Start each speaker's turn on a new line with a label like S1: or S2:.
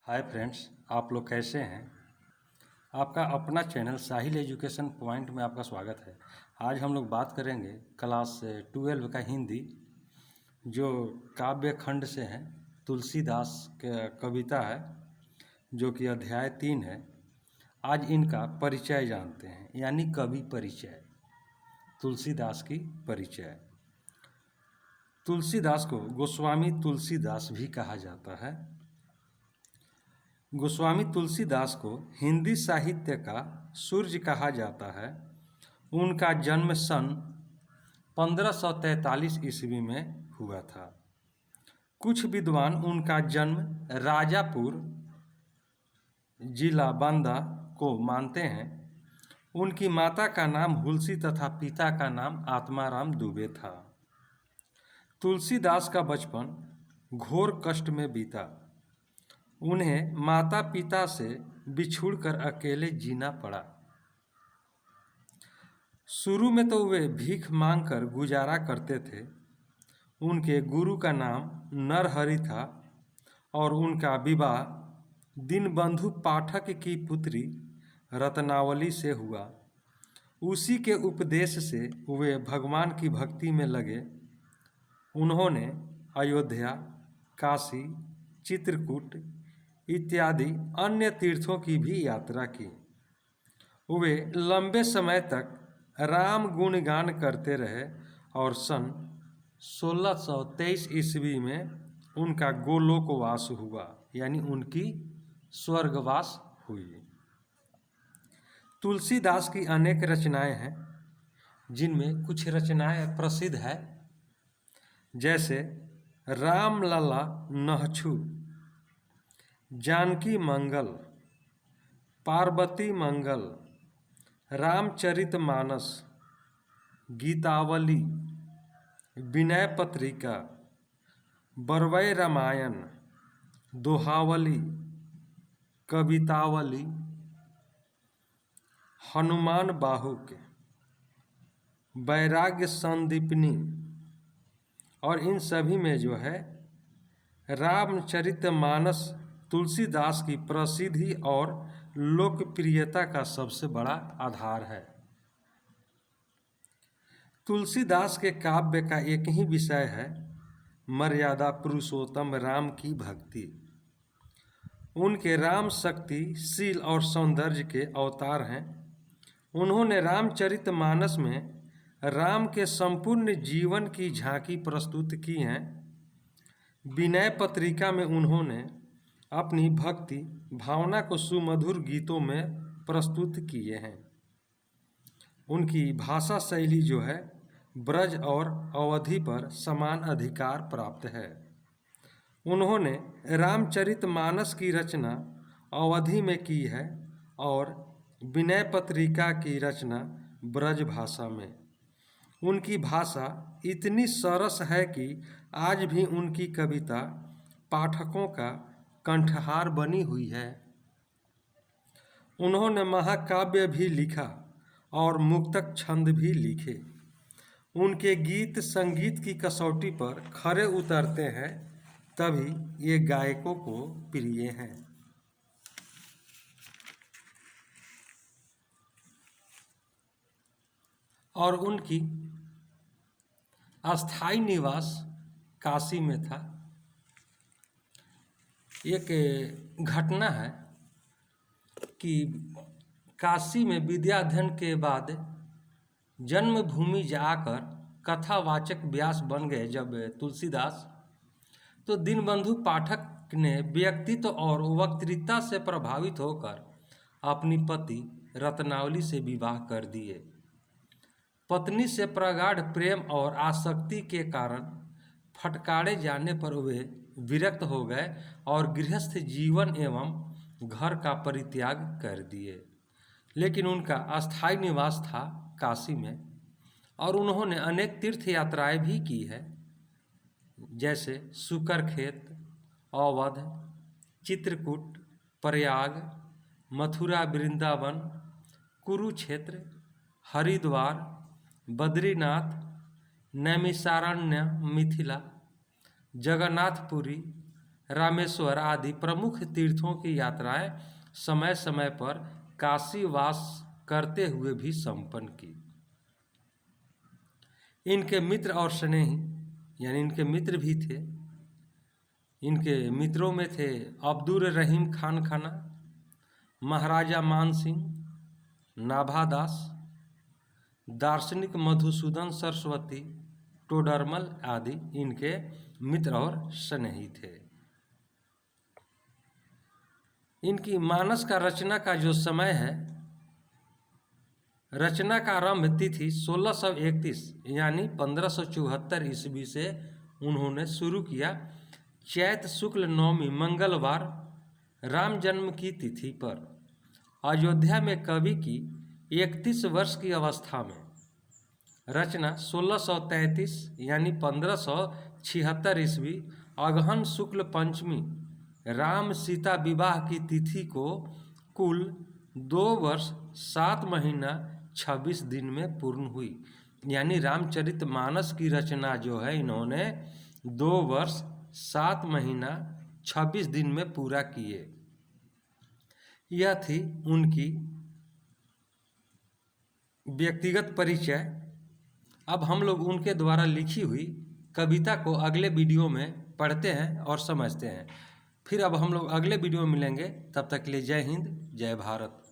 S1: Hi friends, आप लोग कैसे हैं। आपका अपना चैनल साहिल एजुकेशन पॉइंट में आपका स्वागत है। आज हम लोग बात करेंगे क्लास 12 का हिंदी, जो काव्य खंड से है। तुलसीदास का कविता है जो कि अध्याय 3 है। आज इनका परिचय जानते हैं, यानी कवि परिचय, तुलसीदास की परिचय। तुलसीदास को गोस्वामी तुलसीदास भी कहा जाता है। गोस्वामी तुलसीदास को हिंदी साहित्य का सूर्य कहा जाता है। उनका जन्म सन 1543 ईस्वी में हुआ था। कुछ विद्वान उनका जन्म राजापुर जिला बांदा को मानते हैं। उनकी माता का नाम हुलसी तथा पिता का नाम आत्माराम दुबे था। तुलसीदास का बचपन घोर कष्ट में बीता। उन्हें माता पिता से बिछुड़कर अकेले जीना पड़ा। शुरू में तो वे भीख मांगकर गुजारा करते थे। उनके गुरु का नाम नरहरि था और उनका विवाह दीनबंधु पाठक की पुत्री रत्नावली से हुआ। उसी के उपदेश से वे भगवान की भक्ति में लगे। उन्होंने अयोध्या, काशी, चित्रकूट इत्यादि अन्य तीर्थों की भी यात्रा की। वे लंबे समय तक राम गुणगान करते रहे और सन 1623 ईस्वी में उनका गोलोकवास हुआ, यानी उनकी स्वर्गवास हुई। तुलसीदास की अनेक रचनाएं हैं, जिनमें कुछ रचनाएं प्रसिद्ध है, जैसे रामलला नहछु, जानकी मंगल, पार्वती मंगल, रामचरितमानस, गीतावली, विनय पत्रिका, बरवै रामायण, दोहावली, कवितावली, हनुमान बाहुक, वैराग्य संदीपनी। और इन सभी में जो है रामचरितमानस तुलसीदास की प्रसिद्धि और लोकप्रियता का सबसे बड़ा आधार है। तुलसीदास के काव्य का एक ही विषय है, मर्यादा पुरुषोत्तम राम की भक्ति। उनके राम शक्ति, शील और सौंदर्य के अवतार हैं। उन्होंने रामचरितमानस में राम के संपूर्ण जीवन की झांकी प्रस्तुत की है। विनय पत्रिका में उन्होंने अपनी भक्ति भावना को सुमधुर गीतों में प्रस्तुत किए हैं। उनकी भाषा शैली जो है ब्रज और अवधि पर समान अधिकार प्राप्त है। उन्होंने रामचरितमानस की रचना अवधि में की है और विनय पत्रिका की रचना ब्रज भाषा में। उनकी भाषा इतनी सरस है कि आज भी उनकी कविता पाठकों का कंठहार बनी हुई है। उन्होंने महाकाव्य भी लिखा और मुक्तक छंद भी लिखे। उनके गीत संगीत की कसौटी पर खरे उतरते हैं, तभी ये गायकों को प्रिय हैं। और उनकी अस्थाई निवास काशी में था। एक घटना है कि काशी में विद्याध्ययन के बाद जन्मभूमि जाकर कथावाचक व्यास बन गए जब तुलसीदास, तो दीनबंधु पाठक ने व्यक्तित्व और वक्तृता से प्रभावित होकर अपनी पति रत्नावली से विवाह कर दिए। पत्नी से प्रगाढ़ प्रेम और आसक्ति के कारण फटकारे जाने पर वे विरक्त हो गए और गृहस्थ जीवन एवं घर का परित्याग कर दिए। लेकिन उनका अस्थायी निवास था काशी में और उन्होंने अनेक तीर्थ यात्राएं भी की है, जैसे सुकरखेत, अवध, चित्रकूट, प्रयाग, मथुरा, वृंदावन, कुरुक्षेत्र, हरिद्वार, बद्रीनाथ, नैमिषारण्य, मिथिला, जगन्नाथपुरी, रामेश्वर आदि प्रमुख तीर्थों की यात्राएं समय समय पर काशीवास करते हुए भी संपन्न की। इनके मित्र और स्नेही यानी इनके मित्र भी थे। इनके मित्रों में थे अब्दुल रहीम खान खाना, महाराजा मान सिंह, नाभादास, दार्शनिक मधुसूदन सरस्वती, टोडरमल आदि इनके मित्र और स्नेही थे। इनकी मानस का रचना का जो समय है, रचना का आरंभ तिथि 1631 यानी 1574 ईस्वी से उन्होंने शुरू किया। चैत शुक्ल नवमी मंगलवार राम जन्म की तिथि पर अयोध्या में कवि की 31 वर्ष की अवस्था में। रचना 1633 यानी 1576 ईस्वी अगहन शुक्ल पंचमी राम सीता विवाह की तिथि को कुल 2 वर्ष 7 महीना 26 दिन में पूर्ण हुई। यानी रामचरितमानस की रचना जो है इन्होंने 2 वर्ष 7 महीना 26 दिन में पूरा किए। यह थी उनकी व्यक्तिगत परिचय। अब हम लोग उनके द्वारा लिखी हुई कविता को अगले वीडियो में पढ़ते हैं और समझते हैं। फिर अब हम लोग अगले वीडियो में मिलेंगे। तब तक के लिए जय हिंद, जय भारत।